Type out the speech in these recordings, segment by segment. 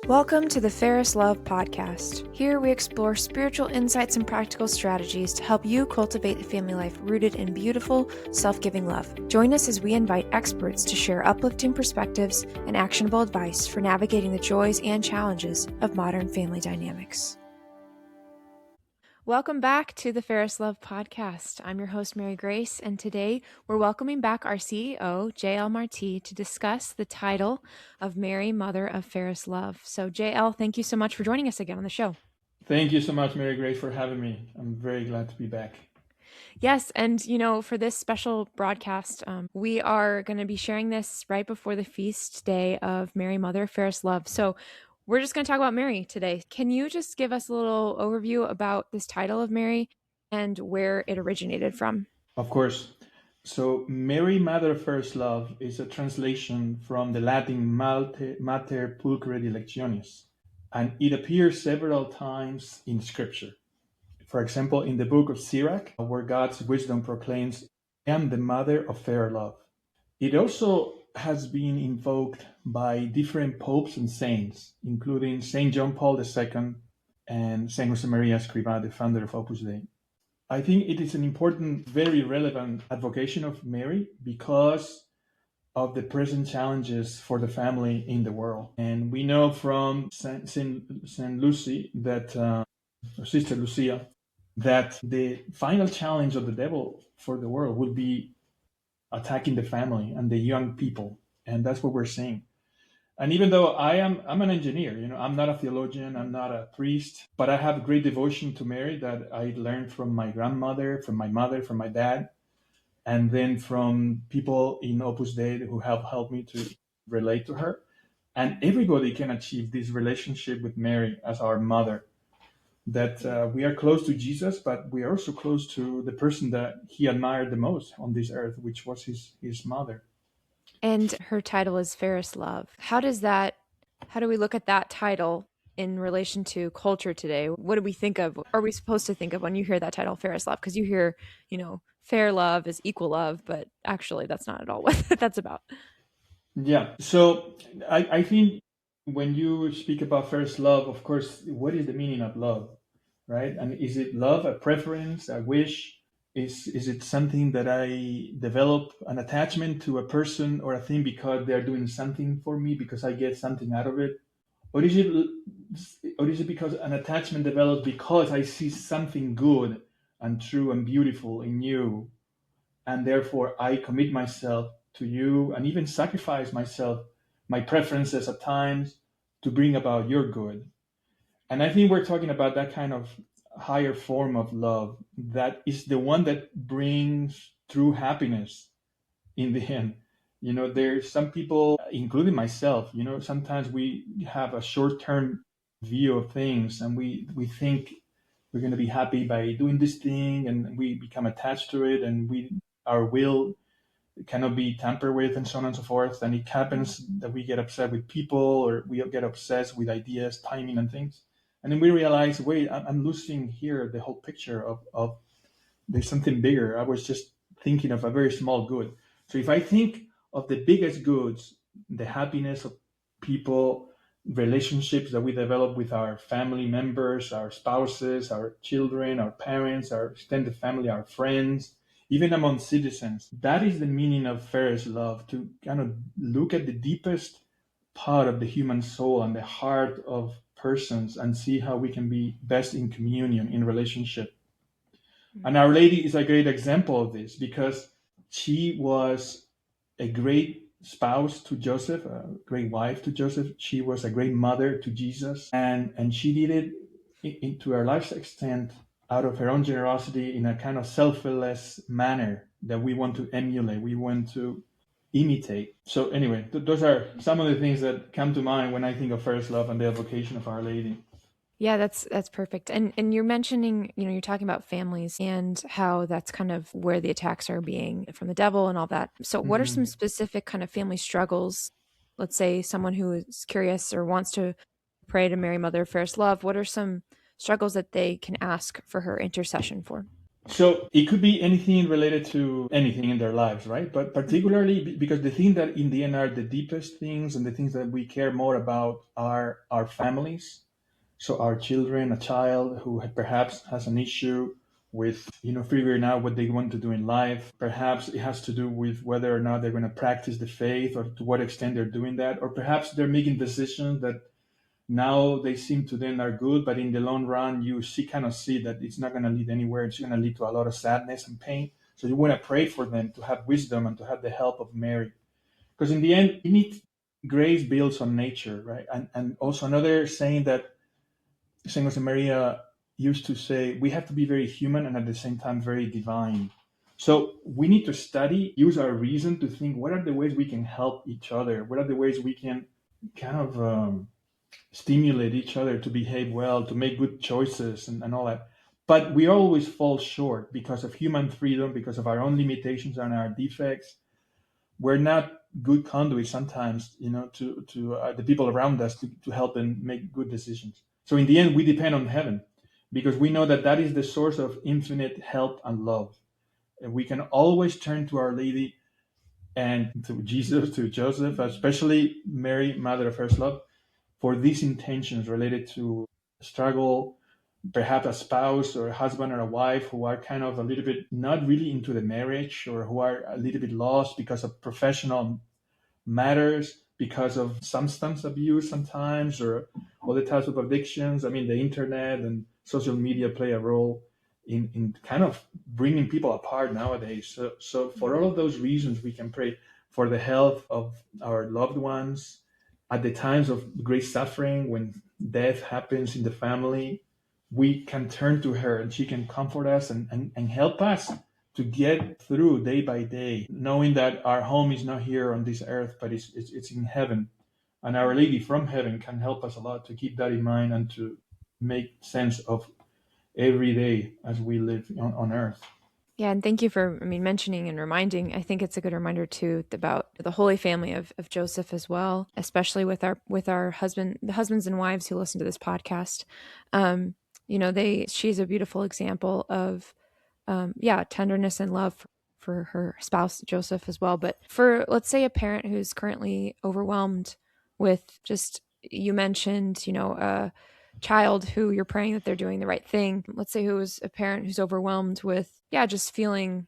Welcome to the Fairest Love Podcast. Here we explore spiritual insights and practical strategies to help you cultivate a family life rooted in beautiful, self-giving love. Join us as we invite experts to share uplifting perspectives and actionable advice for navigating the joys and challenges of modern family dynamics. Welcome back to the Fairest Love Podcast. I'm your host, Mary Grace, and today we're welcoming back our CEO, JL Marti, to discuss the title of Mary, Mother of Fairest Love. So JL, thank you so much for joining us again on the show. Thank you so much, Mary Grace, for having me. I'm very glad to be back. Yes, and for this special broadcast, we are going to be sharing this right before the feast day of Mary, Mother of Fairest Love. So we're just going to talk about Mary today. Can you just give us a little overview about this title of Mary and where it originated from? Of course. So Mary, Mother of Fairest Love is a translation from the Latin Mater Pulchre Dilectionis, and it appears several times in Scripture. For example, in the book of Sirach, where God's wisdom proclaims, I am the mother of fair love. It also has been invoked by different popes and saints, including Saint John Paul II and Saint Josemaria Escrivá, the founder of Opus Dei. I think it is an important, very relevant advocation of Mary because of the present challenges for the family in the world. And we know from Saint Lucy that, or Sister Lucia, that the final challenge of the devil for the world will be attacking the family and the young people. And that's what we're seeing. And even though I'm an engineer, I'm not a theologian, I'm not a priest, but I have great devotion to Mary that I learned from my grandmother, from my mother, from my dad, and then from people in Opus Dei who have helped me to relate to her. And everybody can achieve this relationship with Mary as our mother, that we are close to Jesus, but we are also close to the person that he admired the most on this earth, which was his mother. And her title is Fairest Love. How do we look at that title in relation to culture today? What do we think of? Are we supposed to think of when you hear that title, Fairest Love? Because you hear, fair love is equal love, but actually that's not at all what that's about. Yeah. So I think when you speak about first love, of course, what is the meaning of love, right? And is it love, a preference, a wish? Is it something that I develop an attachment to a person or a thing because they're doing something for me, because I get something out of it? Or is it because an attachment develops because I see something good and true and beautiful in you, and therefore I commit myself to you and even sacrifice myself, my preferences at times, to bring about your good? And I think we're talking about that kind of higher form of love that is the one that brings true happiness in the end. There's some people, including myself, sometimes we have a short-term view of things, and we think we're going to be happy by doing this thing, and we become attached to it, and our will cannot be tampered with, and so on and so forth. And it happens that we get upset with people, or we get obsessed with ideas, timing, and things. And then we realize, wait, I'm losing here the whole picture of there's something bigger. I was just thinking of a very small good. So if I think of the biggest goods, the happiness of people, relationships that we develop with our family members, our spouses, our children, our parents, our extended family, our friends, even among citizens, that is the meaning of fairest love, to kind of look at the deepest part of the human soul and the heart of persons and see how we can be best in communion, in relationship. And Our Lady is a great example of this, because she was a great spouse to Joseph, a great wife to Joseph. She was a great mother to Jesus, and she did it to her life's extent out of her own generosity, in a kind of selfless manner that we want to emulate, we want to imitate. So anyway, those are some of the things that come to mind when I think of first love and the vocation of Our Lady. Yeah, that's perfect. And you're mentioning, you're talking about families and how that's kind of where the attacks are being from the devil and all that. So what are some specific kind of family struggles? Let's say someone who is curious or wants to pray to Mary, Mother of Fairest Love. What are some struggles that they can ask for her intercession for? So it could be anything related to anything in their lives, right? But particularly because the thing that in the end are the deepest things and the things that we care more about are our families. So our children, a child who perhaps has an issue with, figuring out what they want to do in life. Perhaps it has to do with whether or not they're going to practice the faith or to what extent they're doing that. Or perhaps they're making decisions that now they seem to them are good, but in the long run, you kind of see that it's not going to lead anywhere. It's going to lead to a lot of sadness and pain. So you want to pray for them to have wisdom and to have the help of Mary. Because in the end, you need grace builds on nature, right? And also another saying that Saint Jose Maria used to say, we have to be very human and at the same time very divine. So we need to study, use our reason to think what are the ways we can help each other? What are the ways we can kind of stimulate each other to behave well, to make good choices and all that. But we always fall short because of human freedom, because of our own limitations and our defects. We're not good conduits sometimes, to the people around us to help them make good decisions. So in the end, we depend on heaven because we know that that is the source of infinite help and love. And we can always turn to Our Lady and to Jesus, to Joseph, especially Mary, Mother of First Love, for these intentions related to struggle, perhaps a spouse or a husband or a wife who are kind of a little bit not really into the marriage or who are a little bit lost because of professional matters, because of substance abuse sometimes, or other types of addictions. I mean, the internet and social media play a role in kind of bringing people apart nowadays. So for all of those reasons, we can pray for the health of our loved ones at the times of great suffering when death happens in the family. We can turn to her and she can comfort us and help us to get through day by day, knowing that our home is not here on this earth, but it's in heaven. And Our Lady from heaven can help us a lot to keep that in mind and to make sense of every day as we live on earth. Yeah, and thank you for, mentioning and reminding. I think it's a good reminder too about the Holy Family of Joseph as well, especially with our the husbands and wives who listen to this podcast. She's a beautiful example of, tenderness and love for her spouse Joseph as well. But for, let's say, a parent who's currently overwhelmed with just, you mentioned, a child who you're praying that they're doing the right thing. Let's say who is a parent who's overwhelmed with, just feeling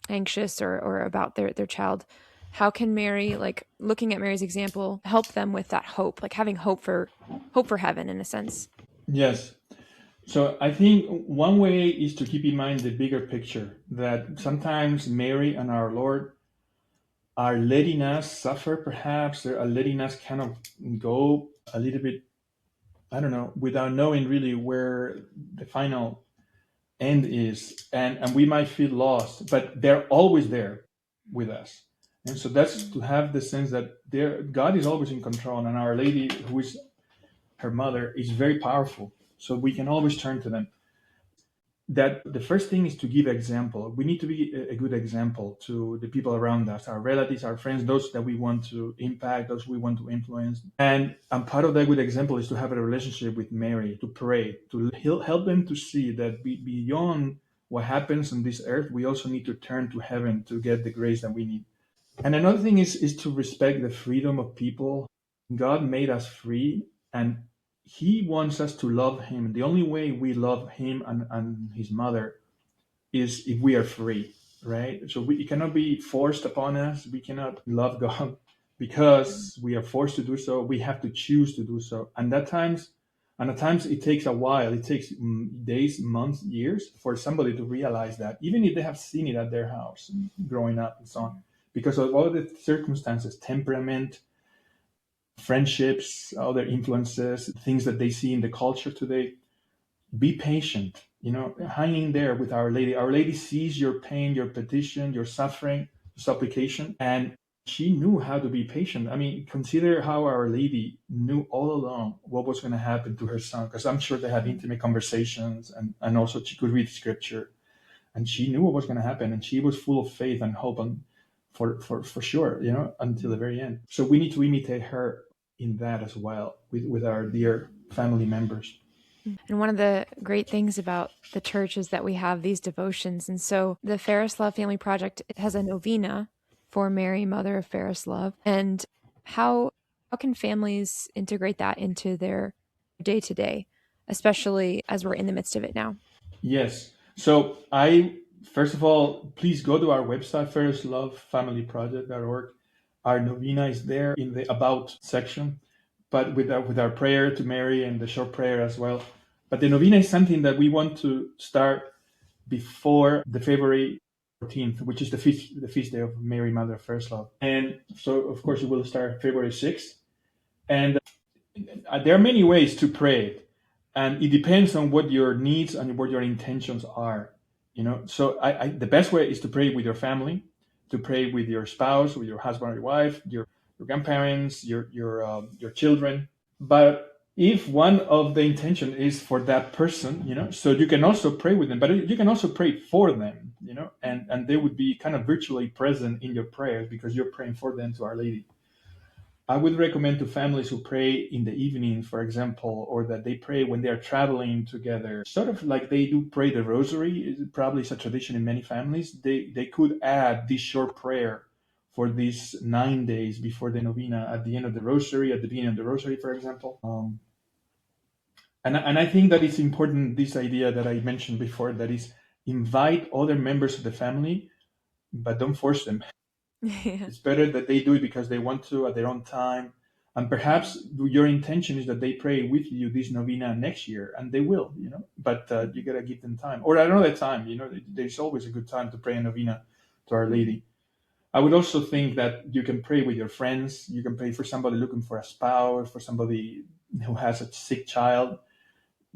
anxious or about their child. How can Mary, like looking at Mary's example, help them with that hope, like having hope for heaven in a sense? Yes. So I think one way is to keep in mind the bigger picture that sometimes Mary and our Lord are letting us suffer, perhaps, they're letting us kind of go a little bit, I don't know, without knowing really where the final end is. And we might feel lost, but they're always there with us. And so that's to have the sense that God is always in control, and Our Lady, who is her mother, is very powerful. So we can always turn to them. That the first thing is to give example. We need to be a good example to the people around us, our relatives, our friends, those that we want to impact, those we want to influence. And part of that good example is to have a relationship with Mary, to pray, to help them to see that beyond what happens on this earth, we also need to turn to heaven to get the grace that we need. And another thing is to respect the freedom of people. God made us free, and He wants us to love Him. The only way we love Him and His mother is if we are free, right? So it cannot be forced upon us. We cannot love God because we are forced to do so. We have to choose to do so. And at times it takes a while. It takes days, months, years for somebody to realize that, even if they have seen it at their house growing up and so on, because of all the circumstances, temperament, friendships, other influences, things that they see in the culture today. Be patient, hang in there with Our Lady. Our Lady sees your pain, your petition, your suffering, supplication, and she knew how to be patient. I mean, consider how Our Lady knew all along what was going to happen to her son, because I'm sure they had intimate conversations, and also she could read scripture, and she knew what was going to happen, and she was full of faith and hope, and for sure, until the very end. So we need to imitate her in that as well with our dear family members. And one of the great things about the church is that we have these devotions. And so the Fairest Love Family Project has a novena for Mary, Mother of Fairest Love. And how can families integrate that into their day to day, especially as we're in the midst of it now? Yes. So first of all, please go to our website, fairestlovefamilyproject.org. Our novena is there in the About section, but with our prayer to Mary and the short prayer as well. But the novena is something that we want to start before the February 14th, which is the feast day of Mary, Mother of First Love. And so, of course, it will start February 6th. And there are many ways to pray, and it depends on what your needs and what your intentions are. So the best way is to pray with your family, to pray with your spouse, with your husband or your wife, your grandparents, your children. But if one of the intention is for that person, so you can also pray with them, but you can also pray for them, and they would be kind of virtually present in your prayers because you're praying for them to Our Lady. I would recommend to families who pray in the evening, for example, or that they pray when they're traveling together, sort of like they do pray the rosary. It probably is a tradition in many families. They could add this short prayer for these 9 days before the novena at the end of the rosary, at the beginning of the rosary, for example. And I think that it's important, this idea that I mentioned before, that is invite other members of the family, but don't force them. Yeah. It's better that they do it because they want to at their own time. And perhaps your intention is that they pray with you this novena next year, and they will, but you got to give them time. Or another time, there's always a good time to pray a novena to Our Lady. I would also think that you can pray with your friends. You can pray for somebody looking for a spouse, for somebody who has a sick child,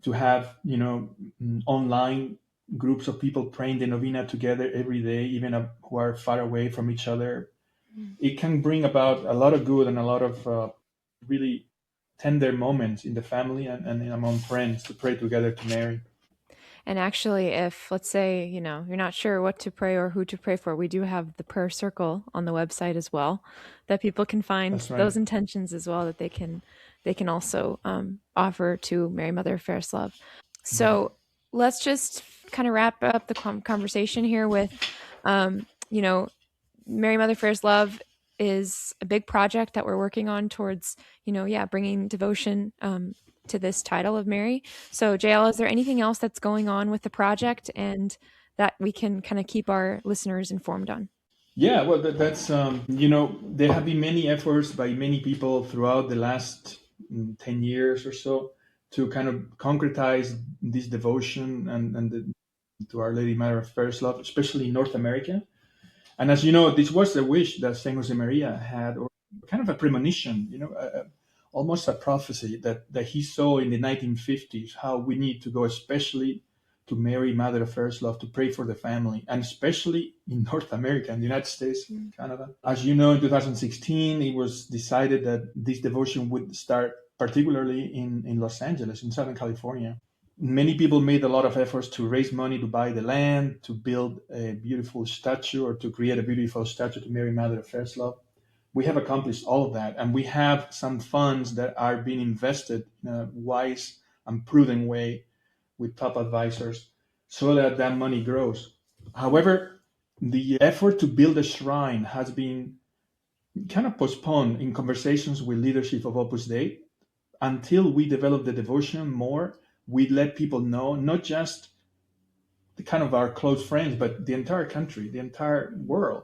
to have, online groups of people praying the novena together every day, even who are far away from each other. It can bring about a lot of good and a lot of really tender moments in the family and among friends to pray together to Mary. And actually, if let's say, you're not sure what to pray or who to pray for, we do have the prayer circle on the website as well that people can find That's right. those intentions as well that they can also offer to Mary Mother of Fairest Love. So let's just kind of wrap up the conversation here with, um, you know, Mary Mother Fairest Love is a big project that we're working on towards, bringing devotion to this title of Mary. So, JL, is there anything else that's going on with the project and that we can kind of keep our listeners informed on? Yeah, well, that's, there have been many efforts by many people throughout the last 10 years or so to kind of concretize this devotion to Our Lady Mother of First Love, especially in North America. And as you know, this was a wish that Saint Jose Maria had, or kind of a premonition, almost a prophecy that he saw in the 1950s, how we need to go, especially to Mary, Mother of First Love, to pray for the family, and especially in North America, in the United States, Canada. As you know, in 2016, it was decided that this devotion would start particularly in Los Angeles, in Southern California. Many people made a lot of efforts to raise money to buy the land, to build a beautiful statue, or to create a beautiful statue to Mary, Mother of First Love. We have accomplished all of that, and we have some funds that are being invested in a wise and prudent way with top advisors so that that money grows. However, the effort to build a shrine has been kind of postponed in conversations with leadership of Opus Dei until we develop the devotion more. We let people know, not just the kind of our close friends, but the entire country, the entire world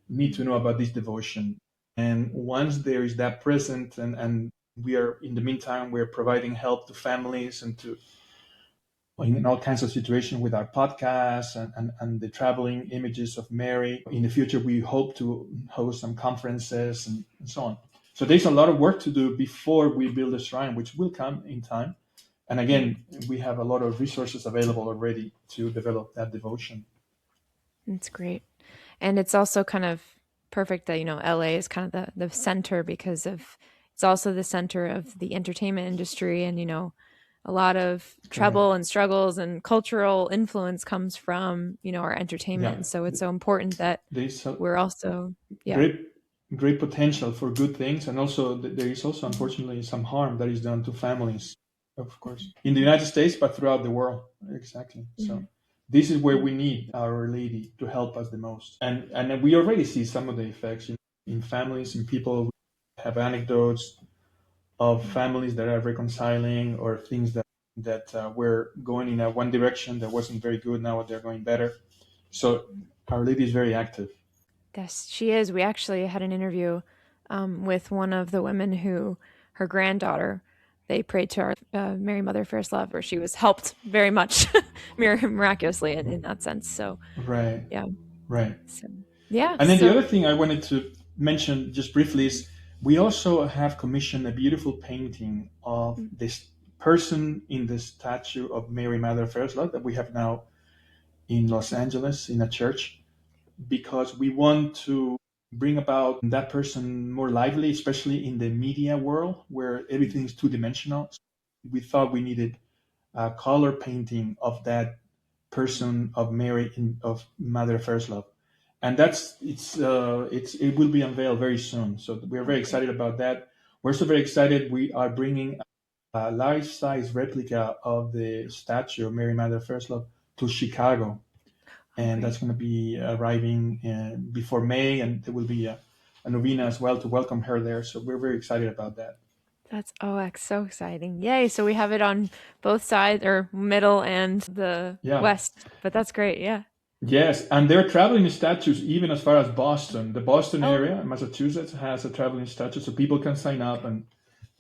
need to know about this devotion. And once there is that present, and we are, in the meantime, we're providing help to families and to in all kinds of situations with our podcasts and the traveling images of Mary. In the future, we hope to host some conferences and so on. So there's a lot of work to do before we build a shrine, which will come in time. And again, we have a lot of resources available already to develop that devotion. That's great. And it's also kind of perfect that, LA is kind of the center because it's also the center of the entertainment industry. And, a lot of trouble and struggles and cultural influence comes from, our entertainment. Yeah. And so it's so important that we're also, great potential for good things. And also there is also, unfortunately, some harm that is done to families. of course, in the United States, but throughout the world. Exactly. So this is where we need Our Lady to help us the most, and we already see some of the effects in families, in people. Have anecdotes of families that are reconciling, or things that were going in a one direction that wasn't very good. Now they're going better. So Our Lady is very active. Yes, she is. We actually had an interview with one of the women who, her granddaughter, they prayed to our Mary Mother Fairest Love, where she was helped very much miraculously in that sense. So, Right, yeah. right. So, yeah. And then the So, other thing I wanted to mention just briefly is we also have commissioned a beautiful painting of this person in the statue of Mary Mother of Fairest Love that we have now in Los Angeles in a church, because we want to bring about that person more lively, especially in the media world where everything is two dimensional. We thought we needed a color painting of that person of Mary of Mother of First Love, and it will be unveiled very soon. So we're very excited about that. We're so very excited. We are bringing a life-size replica of the statue of Mary Mother of First Love to Chicago, and that's going to be arriving before May, and there will be a novena as well to welcome her there. So we're very excited about that. that's so exciting. Yay. So we have it on both sides, or middle and the Yeah. west. But that's great. Yeah. Yes, and they're traveling statues even as far as Boston. The Boston Oh, area, Massachusetts, has a traveling statue, so people can sign up, and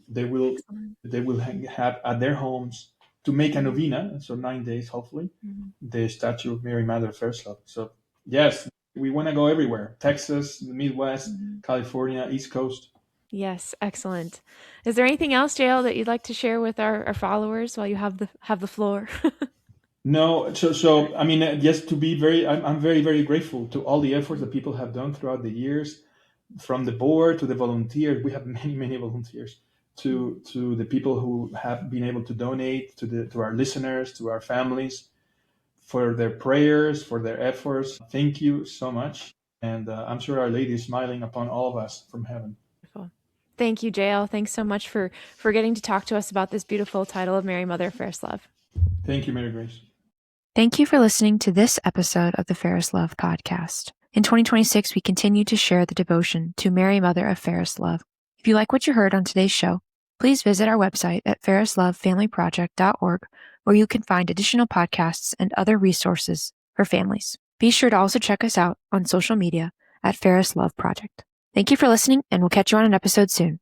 they will excellent. have at their homes to make a novena. So 9 days, hopefully, Mhm. the statue of Mary Mother of First Love. So yes, we want to go everywhere: Texas, the Midwest, California, East Coast. Yes, excellent. Is there anything else, JL, that you'd like to share with our followers while you have the floor? No, so I mean, just to be very, I'm very very grateful to all the efforts that people have done throughout the years, from the board to the volunteers. We have many volunteers, to the people who have been able to donate, to our listeners, to our families, for their prayers, for their efforts. Thank you so much, and I'm sure Our Lady is smiling upon all of us from heaven. Wonderful. Thank you, JL. Thanks so much for getting to talk to us about this beautiful title of Mary Mother of Fairest Love. Thank you, Mary Grace. Thank you for listening to this episode of the Fairest Love podcast. In 2026, we continue to share the devotion to Mary Mother of Fairest Love. If you like what you heard on today's show, please visit our website at fairestlovefamilyproject.org, where you can find additional podcasts and other resources for families. Be sure to also check us out on social media at Fairest Love Project. Thank you for listening, and we'll catch you on an episode soon.